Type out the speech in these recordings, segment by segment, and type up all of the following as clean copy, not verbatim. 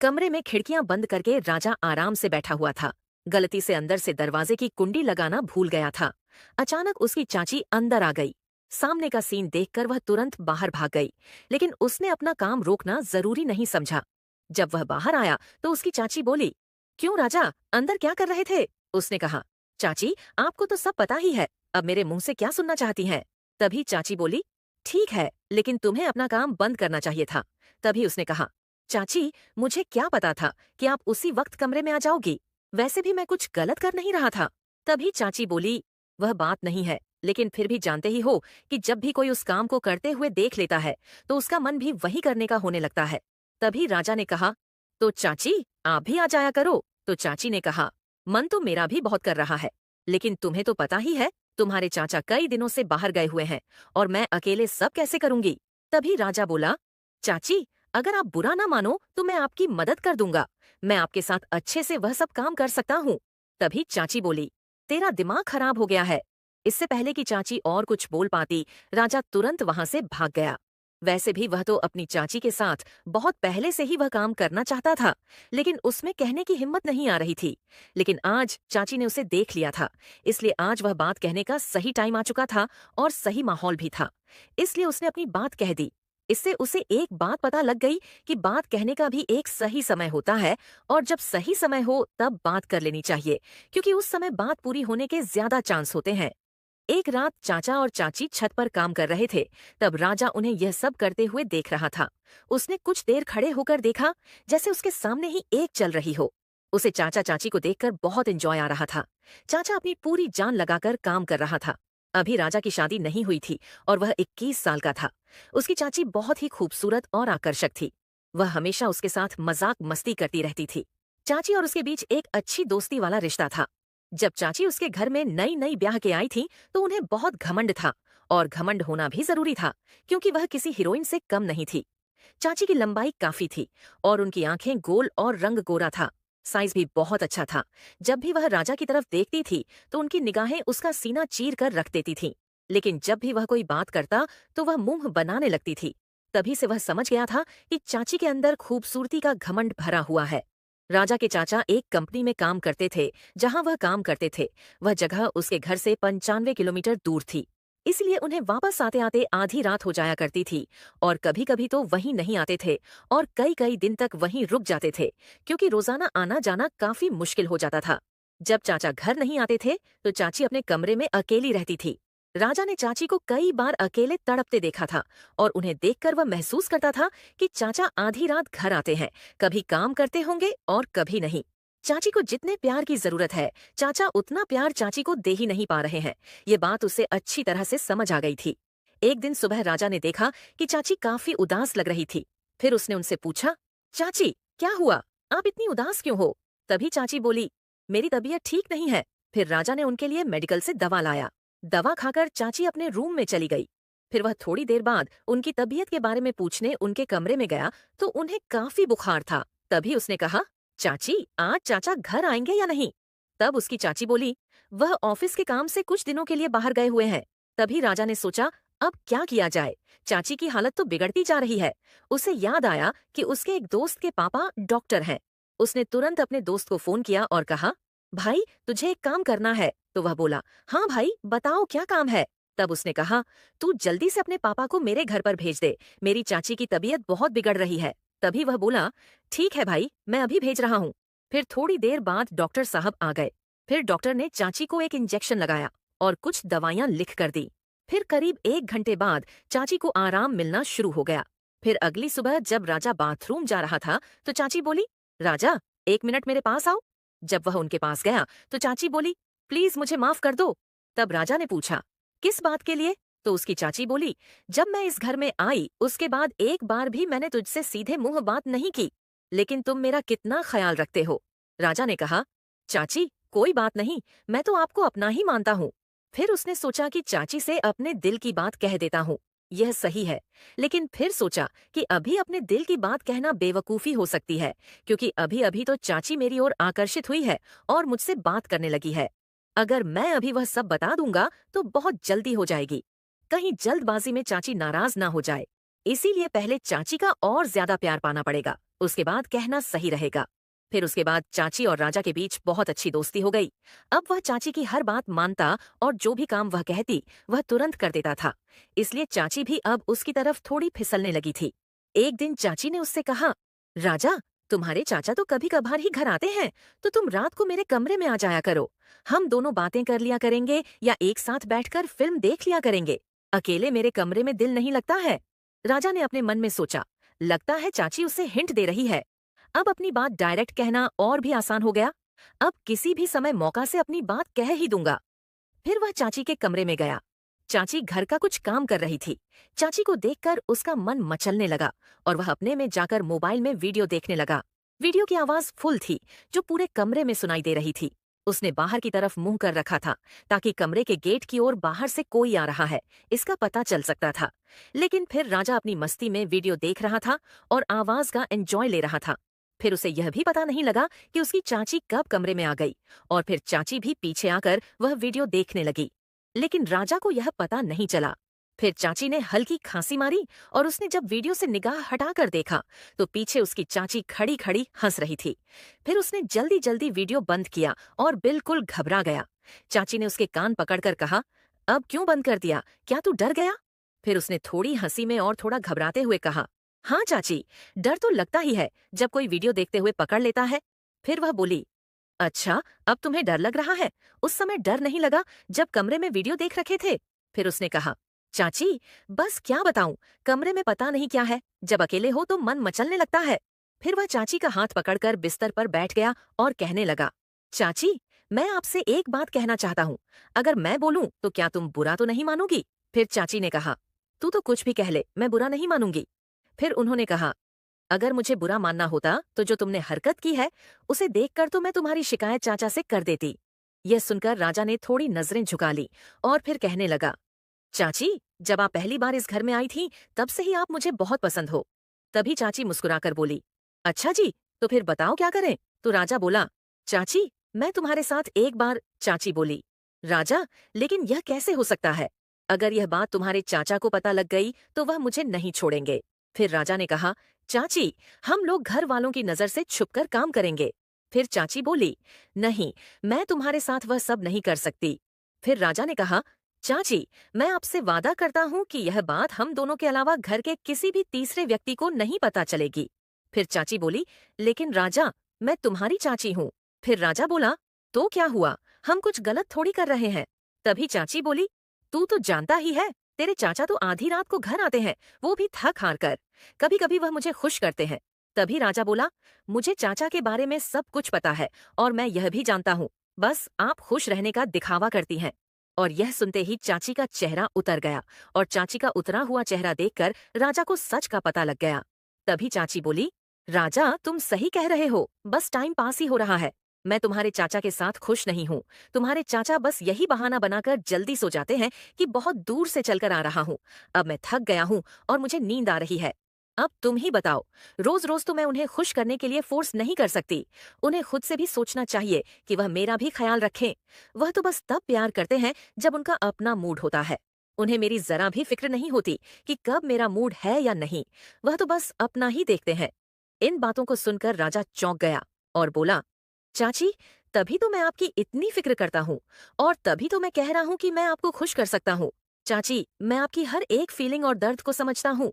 कमरे में खिड़कियां बंद करके राजा आराम से बैठा हुआ था। गलती से अंदर से दरवाजे की कुंडी लगाना भूल गया था। अचानक उसकी चाची अंदर आ गई। सामने का सीन देखकर वह तुरंत बाहर भाग गई, लेकिन उसने अपना काम रोकना जरूरी नहीं समझा। जब वह बाहर आया तो उसकी चाची बोली, क्यों राजा, अंदर क्या कर रहे थे? उसने कहा, चाची, आपको तो सब पता ही है, अब मेरे मुंह से क्या सुनना चाहती हैं? तभी चाची बोली, ठीक है, लेकिन तुम्हें अपना काम बंद करना चाहिए था। तभी उसने कहा, चाची, मुझे क्या पता था कि आप उसी वक्त कमरे में आ जाओगी? वैसे भी मैं कुछ गलत कर नहीं रहा था। तभी चाची बोली, वह बात नहीं है, लेकिन फिर भी जानते ही हो कि जब भी कोई उस काम को करते हुए देख लेता है तो उसका मन भी वही करने का होने लगता है। तभी राजा ने कहा, तो चाची, आप भी आ जाया करो। तो चाची ने कहा, मन तो मेरा भी बहुत कर रहा है, लेकिन तुम्हें तो पता ही है, तुम्हारे चाचा कई दिनों से बाहर गए हुए हैं और मैं अकेले सब कैसे करूंगी? तभी राजा बोला, चाची, अगर आप बुरा ना मानो तो मैं आपकी मदद कर दूंगा। मैं आपके साथ अच्छे से वह सब काम कर सकता हूँ। तभी चाची बोली, तेरा दिमाग खराब हो गया है। इससे पहले कि चाची और कुछ बोल पाती, राजा तुरंत वहां से भाग गया। वैसे भी वह तो अपनी चाची के साथ बहुत पहले से ही वह काम करना चाहता था, लेकिन उसमें कहने की हिम्मत नहीं आ रही थी। लेकिन आज चाची ने उसे देख लिया था, इसलिए आज वह बात कहने का सही टाइम आ चुका था और सही माहौल भी था। इसलिए उसने अपनी बात कह दी। इससे उसे एक बात पता लग गई कि बात कहने का भी एक सही समय होता है, और जब सही समय हो तब बात कर लेनी चाहिए, क्योंकि उस समय बात पूरी होने के ज्यादा चांस होते हैं। एक रात चाचा और चाची छत पर काम कर रहे थे। तब राजा उन्हें यह सब करते हुए देख रहा था। उसने कुछ देर खड़े होकर देखा, जैसे उसके सामने ही एक चल रही हो। उसे चाचा चाची को देखकर बहुत एंजॉय आ रहा था। चाचा अपनी पूरी जान लगाकर काम कर रहा था। अभी राजा की शादी नहीं हुई थी और वह 21 साल का था। उसकी चाची बहुत ही खूबसूरत और आकर्षक थी। वह हमेशा उसके साथ मजाक मस्ती करती रहती थी। चाची और उसके बीच एक अच्छी दोस्ती वाला रिश्ता था। जब चाची उसके घर में नई नई ब्याह के आई थी तो उन्हें बहुत घमंड था, और घमंड होना भी जरूरी था, क्योंकि वह किसी हीरोइन से कम नहीं थी। चाची की लंबाई काफी थी और उनकी आंखें गोल और रंग गोरा था। साइज भी बहुत अच्छा था। जब भी वह राजा की तरफ देखती थी तो उनकी निगाहें उसका सीना चीर कर रख देती थीं। लेकिन जब भी वह कोई बात करता तो वह मुंह बनाने लगती थी। तभी से वह समझ गया था कि चाची के अंदर खूबसूरती का घमंड भरा हुआ है। राजा के चाचा एक कंपनी में काम करते थे। जहां वह काम करते थे वह जगह उसके घर से 95 किलोमीटर दूर थी। इसलिए उन्हें वापस आते आते आधी रात हो जाया करती थी, और कभी कभी तो वहीं नहीं आते थे और कई कई दिन तक वहीं रुक जाते थे, क्योंकि रोजाना आना जाना काफी मुश्किल हो जाता था। जब चाचा घर नहीं आते थे तो चाची अपने कमरे में अकेली रहती थी। राजा ने चाची को कई बार अकेले तड़पते देखा था, और उन्हें देखकर वह महसूस करता था कि चाचा आधी रात घर आते हैं, कभी काम करते होंगे और कभी नहीं। चाची को जितने प्यार की जरूरत है, चाचा उतना प्यार चाची को दे ही नहीं पा रहे हैं। ये बात उसे अच्छी तरह से समझ आ गई थी। एक दिन सुबह राजा ने देखा कि चाची काफी उदास लग रही थी। फिर उसने उनसे पूछा, चाची, क्या हुआ? आप इतनी उदास क्यों हो? तभी चाची बोली, मेरी तबीयत ठीक नहीं है। फिर राजा ने उनके लिए मेडिकल से दवा लाया। दवा खाकर चाची अपने रूम में चली गई। फिर वह थोड़ी देर बाद उनकी तबीयत के बारे में पूछने उनके कमरे में गया तो उन्हें काफी बुखार था। तभी उसने कहा, चाची, आज चाचा घर आएंगे या नहीं? तब उसकी चाची बोली, वह ऑफिस के काम से कुछ दिनों के लिए बाहर गए हुए हैं। तभी राजा ने सोचा, अब क्या किया जाए? चाची की हालत तो बिगड़ती जा रही है। उसे याद आया कि उसके एक दोस्त के पापा डॉक्टर हैं। उसने तुरंत अपने दोस्त को फोन किया और कहा, भाई, तुझे एक काम करना है। तो वह बोला, हाँ भाई, बताओ क्या काम है? तब उसने कहा, तू जल्दी से अपने पापा को मेरे घर पर भेज दे, मेरी चाची की तबीयत बहुत बिगड़ रही है। तभी वह बोला, ठीक है भाई, मैं अभी भेज रहा हूँ। फिर थोड़ी देर बाद डॉक्टर साहब आ गए। फिर डॉक्टर ने चाची को एक इंजेक्शन लगाया और कुछ दवाइयां लिख कर दी। फिर करीब 1 घंटे बाद चाची को आराम मिलना शुरू हो गया। फिर अगली सुबह जब राजा बाथरूम जा रहा था तो चाची बोली, राजा, 1 मिनट मेरे पास आओ। जब वह उनके पास गया तो चाची बोली, प्लीज मुझे माफ कर दो। तब राजा ने पूछा, किस बात के लिए? तो उसकी चाची बोली, जब मैं इस घर में आई उसके बाद एक बार भी मैंने तुझसे सीधे मुंह बात नहीं की, लेकिन तुम मेरा कितना ख्याल रखते हो। राजा ने कहा, चाची, कोई बात नहीं, मैं तो आपको अपना ही मानता हूँ। फिर उसने सोचा कि चाची से अपने दिल की बात कह देता हूँ, यह सही है। लेकिन फिर सोचा कि अभी अपने दिल की बात कहना बेवकूफी हो सकती है, क्योंकि अभी अभी तो चाची मेरी ओर आकर्षित हुई है और मुझसे बात करने लगी है। अगर मैं अभी वह सब बता दूंगा तो बहुत जल्दी हो जाएगी। कहीं जल्दबाजी में चाची नाराज ना हो जाए। इसीलिए पहले चाची का और ज्यादा प्यार पाना पड़ेगा, उसके बाद कहना सही रहेगा। फिर उसके बाद चाची और राजा के बीच बहुत अच्छी दोस्ती हो गई। अब वह चाची की हर बात मानता और जो भी काम वह कहती वह तुरंत कर देता था। इसलिए चाची भी अब उसकी तरफ थोड़ी फिसलने लगी थी। एक दिन चाची ने उससे कहा, राजा, तुम्हारे चाचा तो कभी कभार ही घर आते हैं, तो तुम रात को मेरे कमरे में आ जाया करो। हम दोनों बातें कर लिया करेंगे या एक साथ बैठकर फिल्म देख लिया करेंगे। अकेले मेरे कमरे में दिल नहीं लगता है। राजा ने अपने मन में सोचा, लगता है चाची उसे हिंट दे रही है। अब अपनी बात डायरेक्ट कहना और भी आसान हो गया। अब किसी भी समय मौका से अपनी बात कह ही दूंगा। फिर वह चाची के कमरे में गया। चाची घर का कुछ काम कर रही थी। चाची को देखकर उसका मन मचलने लगा और वह अपने में जाकर मोबाइल में वीडियो देखने लगा। वीडियो की आवाज फुल थी, जो पूरे कमरे में सुनाई दे रही थी। उसने बाहर की तरफ मुंह कर रखा था, ताकि कमरे के गेट की ओर बाहर से कोई आ रहा है इसका पता चल सकता था। लेकिन फिर राजा अपनी मस्ती में वीडियो देख रहा था और आवाज का एंजॉय ले रहा था। फिर उसे यह भी पता नहीं लगा कि उसकी चाची कब कमरे में आ गई, और फिर चाची भी पीछे आकर वह वीडियो देखने लगी। लेकिन राजा को यह पता नहीं चला। फिर चाची ने हल्की खांसी मारी और उसने जब वीडियो से निगाह हटाकर देखा तो पीछे उसकी चाची खड़ी खड़ी हंस रही थी। फिर उसने जल्दी जल्दी वीडियो बंद किया और बिल्कुल घबरा गया। चाची ने उसके कान पकड़कर कहा, अब क्यों बंद कर दिया, क्या तू डर गया? फिर उसने थोड़ी हंसी में और थोड़ा घबराते हुए कहा, हाँ चाची, डर तो लगता ही है जब कोई वीडियो देखते हुए पकड़ लेता है। फिर वह बोली, अच्छा, अब तुम्हें डर लग रहा है, उस समय डर नहीं लगा जब कमरे में वीडियो देख रखे थे? फिर उसने कहा, चाची, बस क्या बताऊं, कमरे में पता नहीं क्या है, जब अकेले हो तो मन मचलने लगता है। फिर वह चाची का हाथ पकड़कर बिस्तर पर बैठ गया और कहने लगा, चाची, मैं आपसे एक बात कहना चाहता हूँ। अगर मैं बोलूं तो क्या तुम बुरा तो नहीं मानोगी? फिर चाची ने कहा, तू तो कुछ भी कह ले, मैं बुरा नहीं मानूंगी। फिर उन्होंने कहा, अगर मुझे बुरा मानना होता तो जो तुमने हरकत की है उसे देखकर तो मैं तुम्हारी शिकायत चाचा से कर देती। यह सुनकर राजा ने थोड़ी नजरें झुका ली और फिर कहने लगा, चाची, जब आप पहली बार इस घर में आई थी तब से ही आप मुझे बहुत पसंद हो। तभी चाची मुस्कुराकर बोली, अच्छा जी, तो फिर बताओ क्या करें? तो राजा बोला, चाची, मैं तुम्हारे साथ एक बार। चाची बोली, राजा, लेकिन यह कैसे हो सकता है? अगर यह बात तुम्हारे चाचा को पता लग गई तो वह मुझे नहीं छोड़ेंगे। फिर राजा ने कहा, चाची, हम लोग घर वालों की नजर से छुपकर काम करेंगे। फिर चाची बोली, नहीं, मैं तुम्हारे साथ वह सब नहीं कर सकती। फिर राजा ने कहा, चाची, मैं आपसे वादा करता हूँ कि यह बात हम दोनों के अलावा घर के किसी भी तीसरे व्यक्ति को नहीं पता चलेगी। फिर चाची बोली, लेकिन राजा, मैं तुम्हारी चाची हूँ। फिर राजा बोला, तो क्या हुआ, हम कुछ गलत थोड़ी कर रहे हैं। तभी चाची बोली, तू तो जानता ही है, तेरे चाचा तो आधी रात को घर आते हैं, वो भी थक हार कर। कभी कभी वह मुझे खुश करते हैं। तभी राजा बोला, मुझे चाचा के बारे में सब कुछ पता है और मैं यह भी जानता हूँ, बस आप खुश रहने का दिखावा करती हैं। और यह सुनते ही चाची का चेहरा उतर गया और चाची का उतरा हुआ चेहरा देखकर राजा को सच का पता लग गया। तभी चाची बोली, राजा, तुम सही कह रहे हो, बस टाइम पास ही हो रहा है। मैं तुम्हारे चाचा के साथ खुश नहीं हूँ। तुम्हारे चाचा बस यही बहाना बनाकर जल्दी सो जाते हैं कि बहुत दूर से चलकर आ रहा हूँ। अब मैं थक गया हूँ और मुझे नींद आ रही है। अब तुम ही बताओ, रोज रोज तो मैं उन्हें खुश करने के लिए फोर्स नहीं कर सकती। उन्हें खुद से भी सोचना चाहिए कि वह मेरा भी ख्याल रखें। वह तो बस तब प्यार करते हैं जब उनका अपना मूड होता है। उन्हें मेरी जरा भी फिक्र नहीं होती कि कब मेरा मूड है या नहीं। वह तो बस अपना ही देखते हैं। इन बातों को सुनकर राजा चौंक गया और बोला, चाची, तभी तो मैं आपकी इतनी फिक्र करता हूँ और तभी तो मैं कह रहा हूँ कि मैं आपको खुश कर सकता हूँ। चाची, मैं आपकी हर एक फीलिंग और दर्द को समझता हूँ।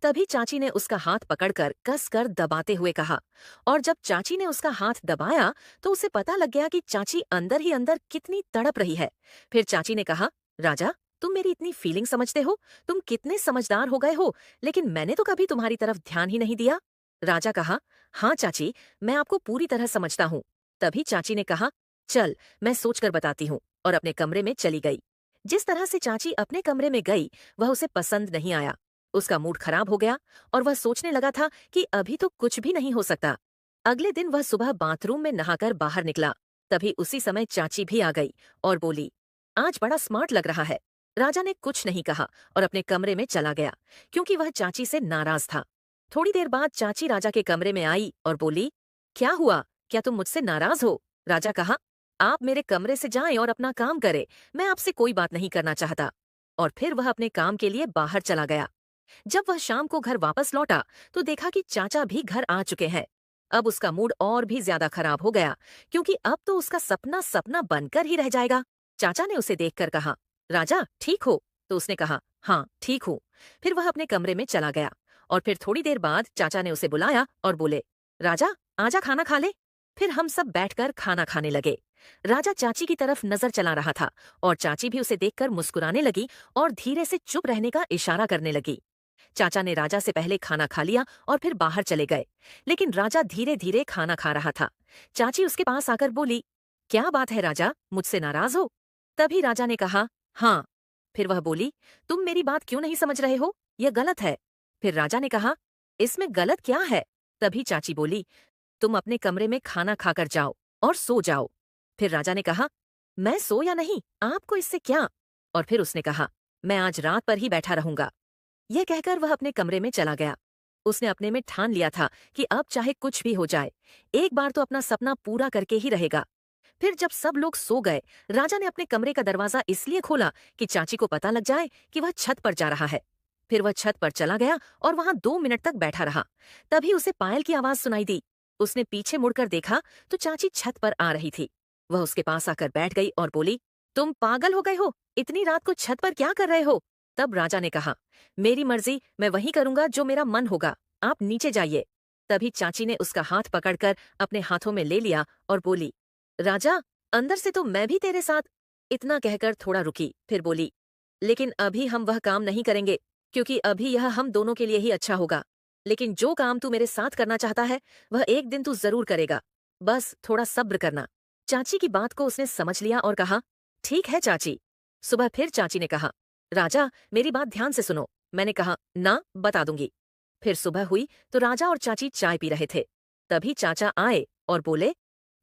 तभी चाची ने उसका हाथ पकड़कर कसकर दबाते हुए कहा, और जब चाची ने उसका हाथ दबाया तो उसे पता लग गया कि चाची अंदर ही अंदर कितनी तड़प रही है। फिर चाची ने कहा, राजा, तुम मेरी इतनी फीलिंग समझते हो, तुम कितने समझदार हो गए हो, लेकिन मैंने तो कभी तुम्हारी तरफ ध्यान ही नहीं दिया। राजा कहा, हाँ चाची, मैं आपको पूरी तरह समझता हूँ। तभी चाची ने कहा, चल, मैं सोचकर बताती हूँ, और अपने कमरे में चली गई। जिस तरह से चाची अपने कमरे में गई वह उसे पसंद नहीं आया। उसका मूड खराब हो गया और वह सोचने लगा था कि अभी तो कुछ भी नहीं हो सकता। अगले दिन वह सुबह बाथरूम में नहाकर बाहर निकला। तभी उसी समय चाची भी आ गई और बोली, आज बड़ा स्मार्ट लग रहा है। राजा ने कुछ नहीं कहा और अपने कमरे में चला गया, क्योंकि वह चाची से नाराज था। थोड़ी देर बाद चाची राजा के कमरे में आई और बोली, क्या हुआ, क्या तुम मुझसे नाराज हो? राजा कहा, आप मेरे कमरे से जाएं और अपना काम करें, मैं आपसे कोई बात नहीं करना चाहता। और फिर वह अपने काम के लिए बाहर चला गया। जब वह शाम को घर वापस लौटा तो देखा कि चाचा भी घर आ चुके हैं। अब उसका मूड और भी ज्यादा खराब हो गया, क्योंकि अब तो उसका सपना सपना बनकर ही रह जाएगा। चाचा ने उसे देखकर कहा, राजा ठीक हो? तो उसने कहा, हाँ ठीक हूँ। फिर वह अपने कमरे में चला गया और फिर थोड़ी देर बाद चाचा ने उसे बुलाया और बोले, राजा आजा खाना खा ले। फिर हम सब बैठकर खाना खाने लगे। राजा चाची की तरफ नजर चला रहा था और चाची भी उसे देखकर मुस्कुराने लगी और धीरे से चुप रहने का इशारा करने लगी। चाचा ने राजा से पहले खाना खा लिया और फिर बाहर चले गए, लेकिन राजा धीरे धीरे खाना खा रहा था। चाची उसके पास आकर बोली, क्या बात है राजा, मुझसे नाराज हो? तभी राजा ने कहा, हाँ। फिर वह बोली, तुम मेरी बात क्यों नहीं समझ रहे हो? यह गलत है। फिर राजा ने कहा, इसमें गलत क्या है? तभी चाची बोली, तुम अपने कमरे में खाना खाकर जाओ और सो जाओ। फिर राजा ने कहा, मैं सो या नहीं, आपको इससे क्या? और फिर उसने कहा, मैं आज रात पर ही बैठा रहूंगा। यह कहकर वह अपने कमरे में चला गया। उसने अपने में ठान लिया था कि अब चाहे कुछ भी हो जाए, एक बार तो अपना सपना पूरा करके ही रहेगा। फिर जब सब लोग सो गए, राजा ने अपने कमरे का दरवाजा इसलिए खोला कि चाची को पता लग जाए कि वह छत पर जा रहा है। फिर वह छत पर चला गया और वहां 2 मिनट तक बैठा रहा। तभी उसे पायल की आवाज सुनाई दी। उसने पीछे मुड़कर देखा तो चाची छत पर आ रही थी। वह उसके पास आकर बैठ गई और बोली, तुम पागल हो गए हो? इतनी रात को छत पर क्या कर रहे हो? तब राजा ने कहा, मेरी मर्जी, मैं वही करूंगा जो मेरा मन होगा, आप नीचे जाइए। तभी चाची ने उसका हाथ पकड़कर अपने हाथों में ले लिया और बोली, राजा अंदर से तो मैं भी तेरे साथ। इतना कहकर थोड़ा रुकी, फिर बोली, लेकिन अभी हम वह काम नहीं करेंगे, क्योंकि अभी यह हम दोनों के लिए ही अच्छा होगा। लेकिन जो काम तू मेरे साथ करना चाहता है वह एक दिन तू जरूर करेगा। बस थोड़ा सब्र करना। चाची की बात को उसने समझ लिया और कहा, ठीक है चाची। सुबह फिर चाची ने कहा, राजा मेरी बात ध्यान से सुनो। मैंने कहा, ना, बता दूंगी। फिर सुबह हुई तो राजा और चाची चाय पी रहे थे। तभी चाचा आए और बोले,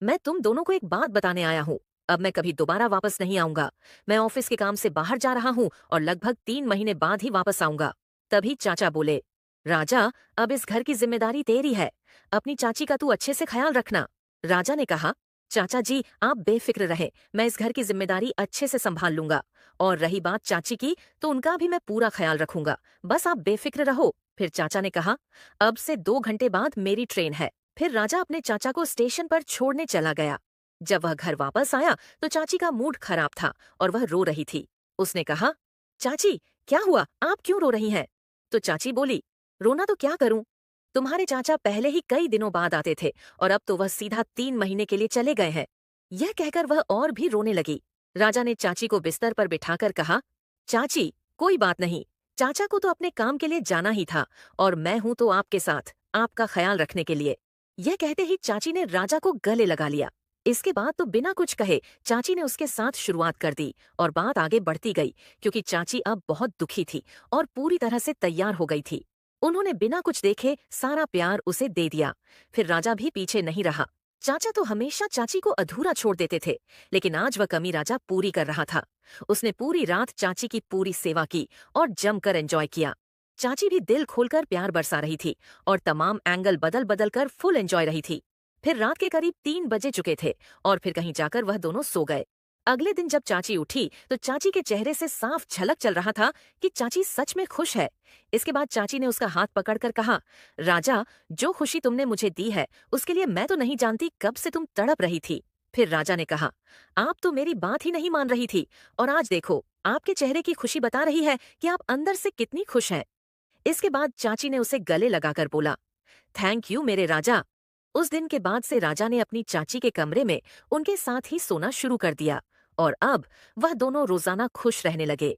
मैं तुम दोनों को एक बात बताने आया हूँ। अब मैं कभी दोबारा वापस नहीं आऊंगा। मैं ऑफिस के काम से बाहर जा रहा हूँ और लगभग 3 महीने बाद ही वापस आऊंगा। तभी चाचा बोले, राजा अब इस घर की जिम्मेदारी तेरी है। अपनी चाची का तू अच्छे से ख्याल रखना। राजा ने कहा, चाचा जी आप बेफिक्र रहे, मैं इस घर की जिम्मेदारी अच्छे से संभाल लूंगा। और रही बात चाची की, तो उनका भी मैं पूरा ख्याल रखूंगा। बस आप बेफिक्र रहो। फिर चाचा ने कहा, अब से 2 घंटे बाद मेरी ट्रेन है। फिर राजा अपने चाचा को स्टेशन पर छोड़ने चला गया। जब वह घर वापस आया तो चाची का मूड खराब था और वह रो रही थी। उसने कहा, चाची क्या हुआ, आप क्यों रो रही हैं? तो चाची बोली, रोना तो क्या करूं, तुम्हारे चाचा पहले ही कई दिनों बाद आते थे और अब तो वह सीधा 3 महीने के लिए चले गए हैं। यह कहकर वह और भी रोने लगी। राजा ने चाची को बिस्तर पर बिठाकर कहा, चाची कोई बात नहीं, चाचा को तो अपने काम के लिए जाना ही था और मैं हूं तो आपके साथ, आपका ख्याल रखने के लिए। यह कहते ही चाची ने राजा को गले लगा लिया। इसके बाद तो बिना कुछ कहे चाची ने उसके साथ शुरुआत कर दी और बात आगे बढ़ती गई, क्योंकि चाची अब बहुत दुखी थी और पूरी तरह से तैयार हो गई थी। उन्होंने बिना कुछ देखे सारा प्यार उसे दे दिया। फिर राजा भी पीछे नहीं रहा। चाचा तो हमेशा चाची को अधूरा छोड़ देते थे, लेकिन आज वह कमी राजा पूरी कर रहा था। उसने पूरी रात चाची की पूरी सेवा की और जमकर एंजॉय किया। चाची भी दिल खोलकर प्यार बरसा रही थी और तमाम एंगल बदल बदल कर फुल एंजॉय रही थी। फिर रात के करीब 3 बजे चुके थे और फिर कहीं जाकर वह दोनों सो गए। अगले दिन जब चाची उठी तो चाची के चेहरे से साफ झलक चल रहा था कि चाची सच में खुश है। इसके बाद चाची ने उसका हाथ पकड़कर कहा, राजा जो खुशी तुमने मुझे दी है उसके लिए मैं तो नहीं जानती कब से तुम तड़प रही थी। फिर राजा ने कहा, आप तो मेरी बात ही नहीं मान रही थी और आज देखो आपके चेहरे की खुशी बता रही है कि आप अंदर से कितनी खुश हैं। इसके बाद चाची ने उसे गले लगाकर बोला, थैंक यू मेरे राजा। उस दिन के बाद से राजा ने अपनी चाची के कमरे में उनके साथ ही सोना शुरू कर दिया और अब वह दोनों रोजाना खुश रहने लगे।